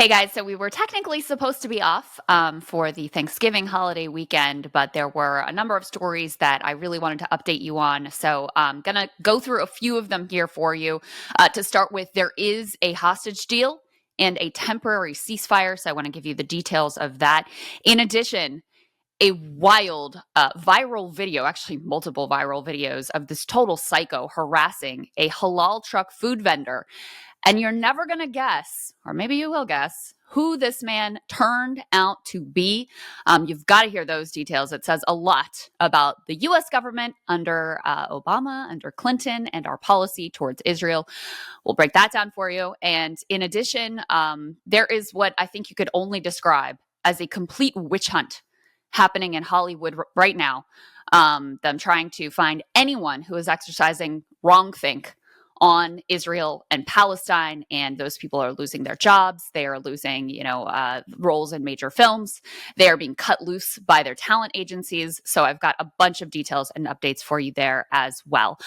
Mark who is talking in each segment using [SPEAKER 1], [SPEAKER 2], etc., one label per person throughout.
[SPEAKER 1] Hey guys, so we were technically supposed to be off for the Thanksgiving holiday weekend, but there were a number of stories that I really wanted to update you on. So I'm going to go through a few of them here for you. To start with, there is a hostage deal and a temporary ceasefire. So I want to give you the details of that. In addition, a wild viral video, actually multiple viral videos of this total psycho harassing a halal truck food vendor. And you're never going to guess, or maybe you will guess, who this man turned out to be. You've got to hear those details. It says a lot about the U.S. government under Obama, under Clinton, and our policy towards Israel. We'll break that down for you. And in addition, there is what I think you could only describe as a complete witch hunt happening in Hollywood right now. Them trying to find anyone who is exercising wrongthink on Israel and Palestine, and those people are losing their jobs. They are losing, roles in major films. They are being cut loose by their talent agencies. So I've got a bunch of details and updates for you there as well.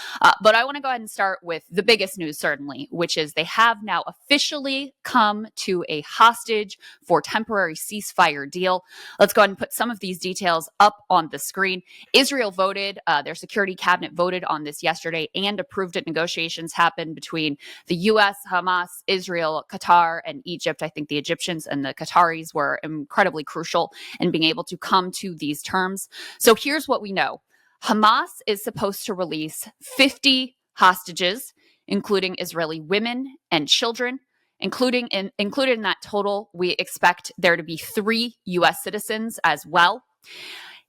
[SPEAKER 1] But I want to go ahead and start with the biggest news, certainly, which is they have now officially come to a hostage for temporary ceasefire deal. Let's go ahead and put some of these details up on the screen. Israel voted, their security cabinet voted on this yesterday and approved it. Negotiations happened between the U.S., Hamas, Israel, Qatar, and Egypt. I think the Egyptians and the Qataris were incredibly crucial in being able to come to these terms. So here's what we know. Hamas is supposed to release 50 hostages, including Israeli women and children. Included in that total, we expect there to be 3 U.S. citizens as well.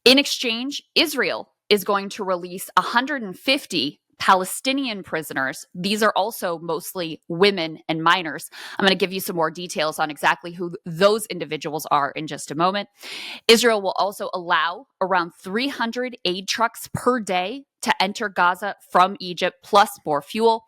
[SPEAKER 1] In exchange, Israel is going to release 150 Palestinian prisoners. These are also mostly women and minors. I'm going to give you some more details on exactly who those individuals are in just a moment. Israel will also allow around 300 aid trucks per day to enter Gaza from Egypt, plus more fuel.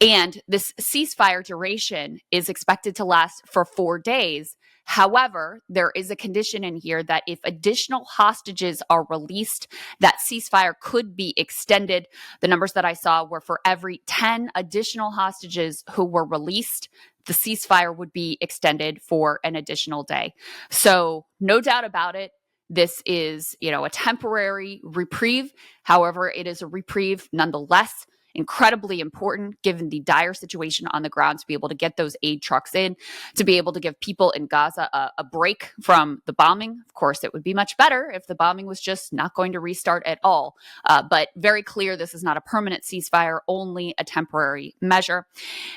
[SPEAKER 1] And this ceasefire duration is expected to last for 4 days. However, there is a condition in here that if additional hostages are released, that ceasefire could be extended. The numbers that I saw were for every 10 additional hostages who were released, the ceasefire would be extended for an additional day. So no doubt about it. This is, a temporary reprieve. However, it is a reprieve nonetheless. Incredibly important given the dire situation on the ground to be able to get those aid trucks in, to be able to give people in Gaza a break from the bombing. Of course, it would be much better if the bombing was just not going to restart at all. But very clear, this is not a permanent ceasefire, only a temporary measure.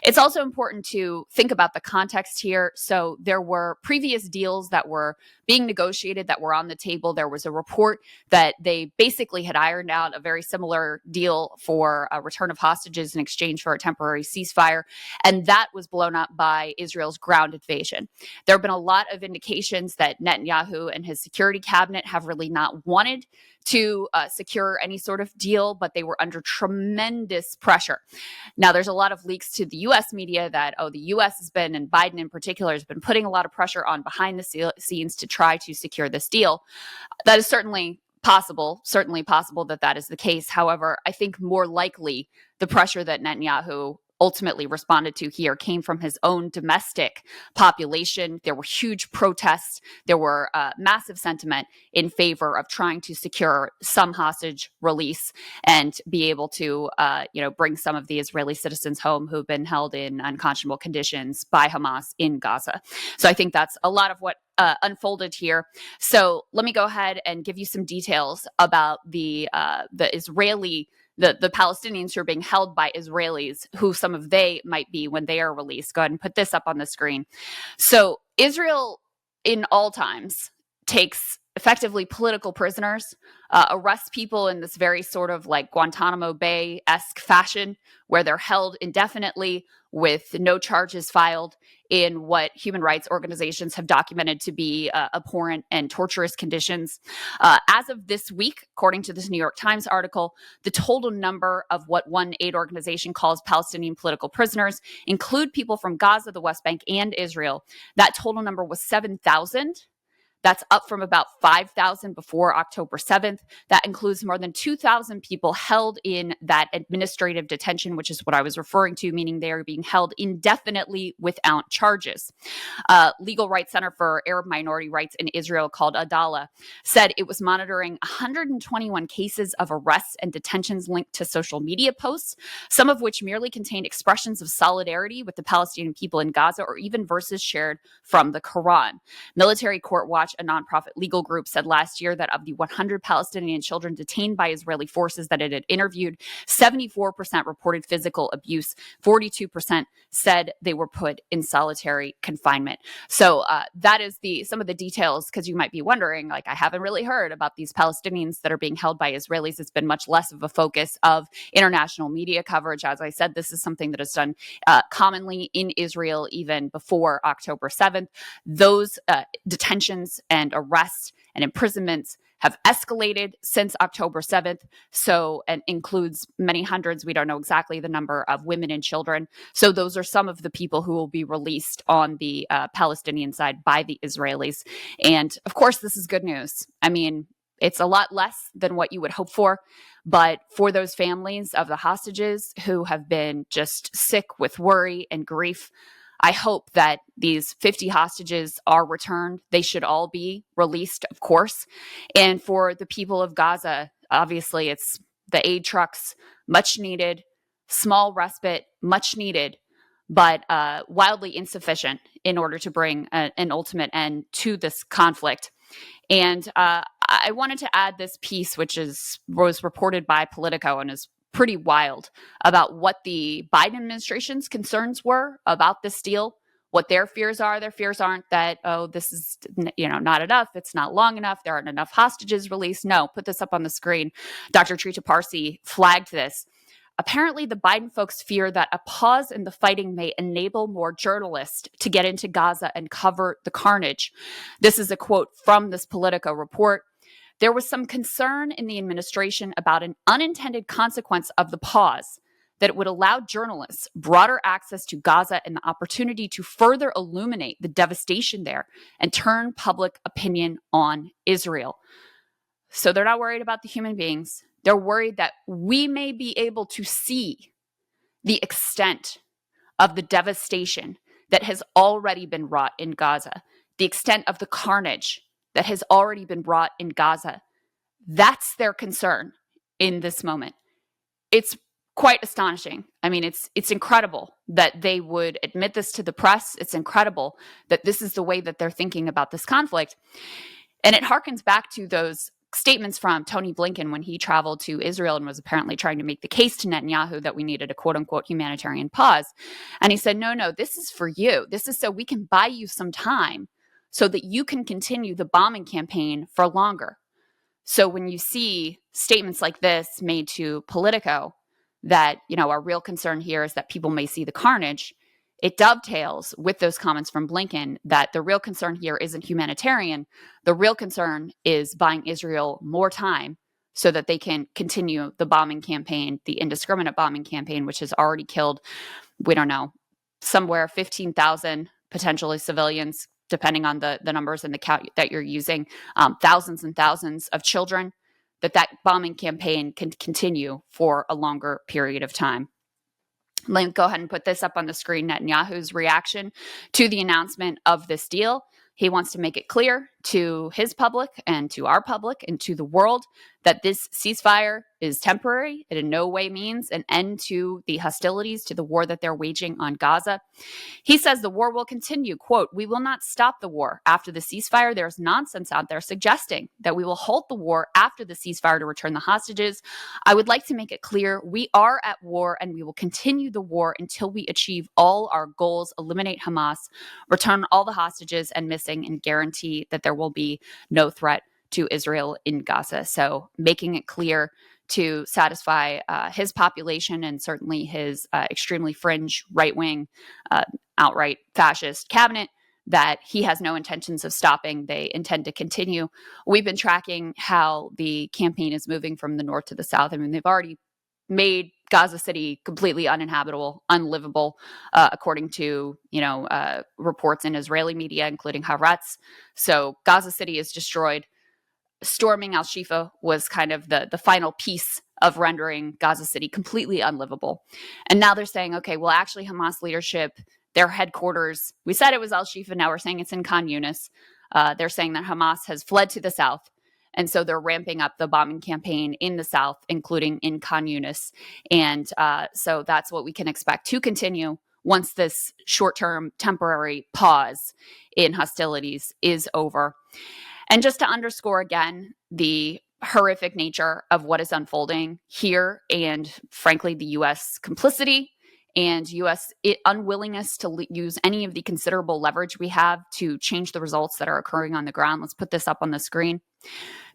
[SPEAKER 1] It's also important to think about the context here. So there were previous deals that were being negotiated that were on the table. There was a report that they basically had ironed out a very similar deal for a return of hostages in exchange for a temporary ceasefire. And that was blown up by Israel's ground invasion. There have been a lot of indications that Netanyahu and his security cabinet have really not wanted to secure any sort of deal, but they were under tremendous pressure. Now, there's a lot of leaks to the U.S. media that, the U.S. has been, and Biden in particular, has been putting a lot of pressure on behind the scenes to try to secure this deal. That is certainly possible that is the case. However, I think more likely the pressure that Netanyahu ultimately responded to here came from his own domestic population. There were huge protests. There were massive sentiment in favor of trying to secure some hostage release and be able to, bring some of the Israeli citizens home who've been held in unconscionable conditions by Hamas in Gaza. So I think that's a lot of what unfolded here. So let me go ahead and give you some details about the Israeli the Palestinians who are being held by Israelis, who some of they might be when they are released. Go ahead and put this up on the screen. So Israel, in all times, takes effectively political prisoners, arrests people in this very sort of like Guantanamo Bay-esque fashion, where they're held indefinitely with no charges filed in what human rights organizations have documented to be abhorrent and torturous conditions. As of this week, according to this New York Times article, the total number of what one aid organization calls Palestinian political prisoners include people from Gaza, the West Bank, and Israel. That total number was 7,000. That's up from about 5,000 before October 7th. That includes more than 2,000 people held in that administrative detention, which is what I was referring to, meaning they are being held indefinitely without charges. Legal Rights Center for Arab Minority Rights in Israel, called Adala, said it was monitoring 121 cases of arrests and detentions linked to social media posts, some of which merely contained expressions of solidarity with the Palestinian people in Gaza or even verses shared from the Quran. Military Court Watch, a nonprofit legal group, said last year that of the 100 Palestinian children detained by Israeli forces that it had interviewed, 74% reported physical abuse, 42% said they were put in solitary confinement. So that is some of the details, because you might be wondering, like, I haven't really heard about these Palestinians that are being held by Israelis. It's been much less of a focus of international media coverage. As I said, this is something that is done commonly in Israel even before October 7th. Those detentions and arrests and imprisonments have escalated since October 7th. So, and includes many hundreds, we don't know exactly the number, of women and children. So those are some of the people who will be released on the Palestinian side by the Israelis. And of course, this is good news. I mean, it's a lot less than what you would hope for. But for those families of the hostages who have been just sick with worry and grief, I hope that these 50 hostages are returned. They should all be released, of course. And for the people of Gaza, obviously it's the aid trucks, much needed, small respite, much needed, but wildly insufficient in order to bring an ultimate end to this conflict. And I wanted to add this piece, which was reported by Politico and is pretty wild, about what the Biden administration's concerns were about this deal, what their fears are. Their fears aren't that, oh, this is not enough, it's not long enough, there aren't enough hostages released. No, put this up on the screen. Dr. Trita Parsi flagged this. Apparently, the Biden folks fear that a pause in the fighting may enable more journalists to get into Gaza and cover the carnage. This is a quote from this Politico report. There was some concern in the administration about an unintended consequence of the pause, that it would allow journalists broader access to Gaza and the opportunity to further illuminate the devastation there and turn public opinion on Israel. So they're not worried about the human beings. They're worried that we may be able to see the extent of the devastation that has already been wrought in Gaza, the extent of the carnage that has already been wrought in Gaza. That's their concern in this moment. It's quite astonishing. I mean, it's incredible that they would admit this to the press. It's incredible that this is the way that they're thinking about this conflict. And it harkens back to those statements from Tony Blinken when he traveled to Israel and was apparently trying to make the case to Netanyahu that we needed a quote unquote humanitarian pause. And he said, no, this is for you. This is so we can buy you some time so that you can continue the bombing campaign for longer. So when you see statements like this made to Politico that, our real concern here is that people may see the carnage, it dovetails with those comments from Blinken that the real concern here isn't humanitarian. The real concern is buying Israel more time so that they can continue the bombing campaign, the indiscriminate bombing campaign, which has already killed, we don't know, somewhere 15,000 potentially civilians, depending on the numbers and the count that you're using, thousands and thousands of children, that bombing campaign can continue for a longer period of time. Let me go ahead and put this up on the screen. Netanyahu's reaction to the announcement of this deal. He wants to make it clear to his public and to our public and to the world that this ceasefire is temporary. It in no way means an end to the hostilities, to the war that they're waging on Gaza. He says the war will continue. Quote, we will not stop the war after the ceasefire. There's nonsense out there suggesting that we will halt the war after the ceasefire to return the hostages. I would like to make it clear we are at war and we will continue the war until we achieve all our goals, eliminate Hamas, return all the hostages and missing, and guarantee that there will be no threat to Israel in Gaza. So making it clear to satisfy his population and certainly his extremely fringe right-wing, outright fascist cabinet that he has no intentions of stopping. They intend to continue. We've been tracking how the campaign is moving from the north to the south. I mean, they've already made Gaza City completely uninhabitable, unlivable, according to reports in Israeli media, including Haaretz. So Gaza City is destroyed. Storming al-Shifa was kind of the final piece of rendering Gaza City completely unlivable. And now they're saying, okay, well, actually, Hamas leadership, their headquarters, we said it was al-Shifa, now we're saying it's in Khan Yunis. They're saying that Hamas has fled to the south. And so they're ramping up the bombing campaign in the south, including in Khan Yunis. And so that's what we can expect to continue once this short-term temporary pause in hostilities is over. And just to underscore again the horrific nature of what is unfolding here and, frankly, the U.S. complicity and U.S. unwillingness to use any of the considerable leverage we have to change the results that are occurring on the ground. Let's put this up on the screen.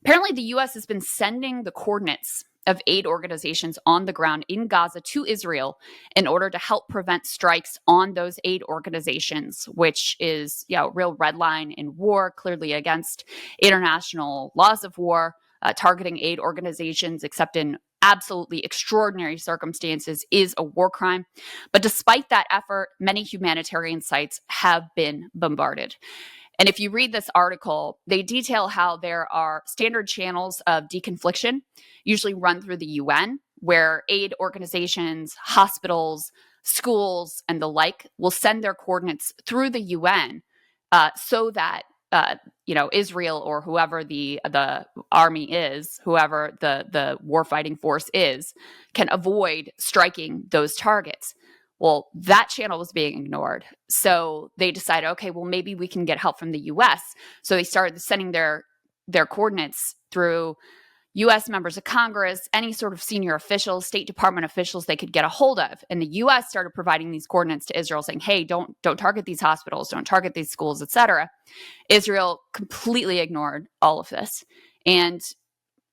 [SPEAKER 1] Apparently, the U.S. has been sending the coordinates of aid organizations on the ground in Gaza to Israel in order to help prevent strikes on those aid organizations, which is a real red line in war, clearly against international laws of war. Targeting aid organizations, except in absolutely extraordinary circumstances, is a war crime. But despite that effort, many humanitarian sites have been bombarded. And if you read this article, they detail how there are standard channels of deconfliction, usually run through the UN, where aid organizations, hospitals, schools, and the like will send their coordinates through the UN so that Israel or whoever the army is, whoever the warfighting force is, can avoid striking those targets. Well, that channel was being ignored. So they decided, okay, well, maybe we can get help from the U.S. So they started sending their coordinates through U.S. members of Congress, any sort of senior officials, State Department officials they could get a hold of. And the U.S. started providing these coordinates to Israel, saying, hey, don't target these hospitals, don't target these schools, etc. Israel completely ignored all of this. And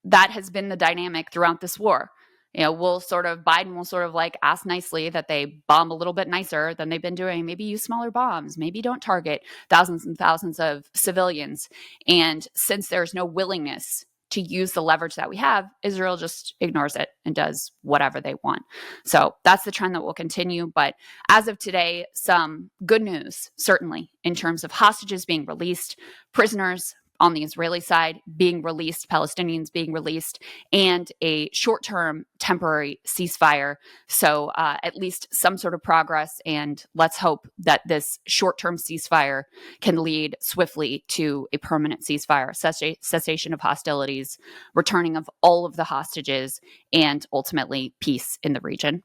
[SPEAKER 1] that has been the dynamic throughout this war. Biden will sort of like ask nicely that they bomb a little bit nicer than they've been doing. Maybe use smaller bombs. Maybe don't target thousands and thousands of civilians. And since there's no willingness to use the leverage that we have, Israel just ignores it and does whatever they want. So that's the trend that will continue. But as of today, some good news, certainly, in terms of hostages being released, prisoners on the Israeli side being released, Palestinians being released, and a short-term temporary ceasefire. So at least some sort of progress, and let's hope that this short-term ceasefire can lead swiftly to a permanent ceasefire, cessation of hostilities, returning of all of the hostages, and ultimately peace in the region.